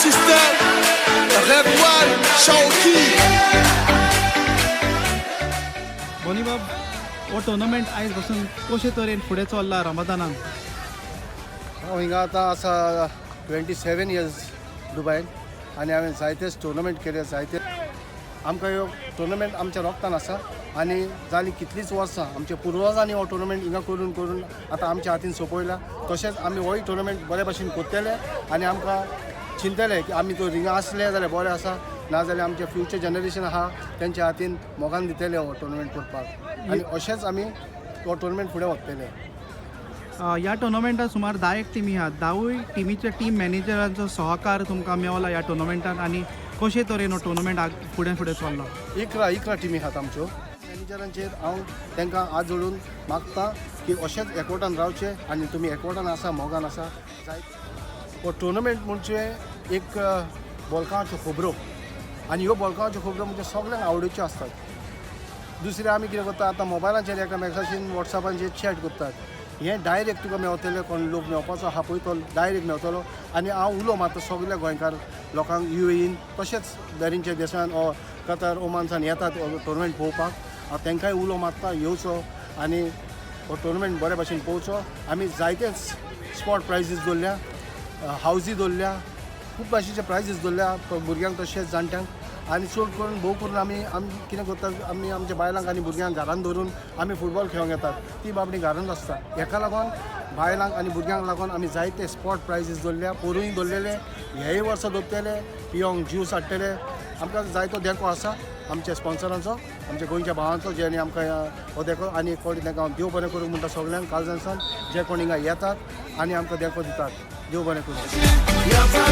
système, Red One, Shawty. Boney बाब हो tournament आयज पासून कशे तरेन फुडें चल्ला रमदानान? हांव हिंगा आतां आसा 27 इयर्स दुबयन आनी हांवें जायतेच टुर्नामेंट केले. जायते आमकां ह्यो टुर्नामेंट आमच्या रोगतान आसा आनी जालीं कितलींच वर्सां आमच्या पुर्वजांनी हो टुर्नामेंट हिंगा करून करून आतां आमच्या हातीन सोंपयला. तशेंच आमी होय टुर्नामेंट बरे भशेन करतले आनी आमकां चिंतले की आमी तो हिंगा आसले जाल्यार बरें आसा, नाजाल्यार आमचे फ्युचर जनरेशन आहा तेंच्या हातीन मोगान दितले हो टुर्नामेंट करपाक आनी अशेंच आमी हो टुर्नामेंट फुडें व्हरतले. ह्या टुर्नामेंटात सुमार 10 टिमी आहात. 10 टिमीच्या टीम मॅनेजरांचो सहकार तुमकां मेवला ह्या टुर्नामेंटान आनी कशे तरेन हो टुर्नामेंट फुडें चल्ला? 11 टिमी आहात आमच्यो. मॅनेजरांचेर हांव तांकां हात जोडून मागता की अशेंच एकवटान रावचे आनी तुमी एकवटान आसा, मोगान आसा. हो टुर्नामेंट म्हणजे एक बॉलकांच्यो खबरो आनी ह्यो बॉलकांच्यो खबरो म्हणजे सगळ्यांक आवडीच्यो आसतात. दुसरें आमी कितें करता आतां मोबायलाचेर एकामेकांशी वॉट्सॅपाचेर चॅट करतात. हें डायरेक्ट तुका मेवतलें, कोण लोक मेवपाचो आहा पळय तो डायरेक्ट मेवतलो आनी हांव उलो मारता सगळ्या गोंयकार लोकांक UAEन तशेंच दरींच्या देशान ओ कतर ओमानसान येतात टुर्नामेंट पळोवपाक. तांकांय उलो मारता येवचो आनी हो टुर्नामेंट बरे भशेन पळोवचो. आमी जायतेच स्पॉट प्रायजीस दवरल्या, हावजी दवरल्या, खूब भाशेचे प्रायजीस दवरल्या भुरग्यांक तशेंच जाणट्यांक. आनी चड करून भोव करून आमी कितें करतात, आमी आमच्या बायलांक आनी भुरग्यांक घरान धरून आमी फुटबॉल खेळोंक येतात. ती बाबडी घरांत आसता. हेका लागून बायलांक आनी भुरग्यांक लागून आमी जायते स्पॉट प्रायजीस दवरल्या, पोरूय दवरलेले, हेय वर्सा दवरतले, पियोंक ज्यूस हाडटले. आमकां जायतो देंको आसा आमच्या स्पॉन्सरांचो, आमच्या गोंयच्या भावांचो, जेणे आमकां हो देंको आनी कोणी तांकां देव बरें करूंक म्हणटा सगळ्यांक काळजांसान जे कोण हिंगा येतात आनी आमकां देंको दितात. देव बरें करूं.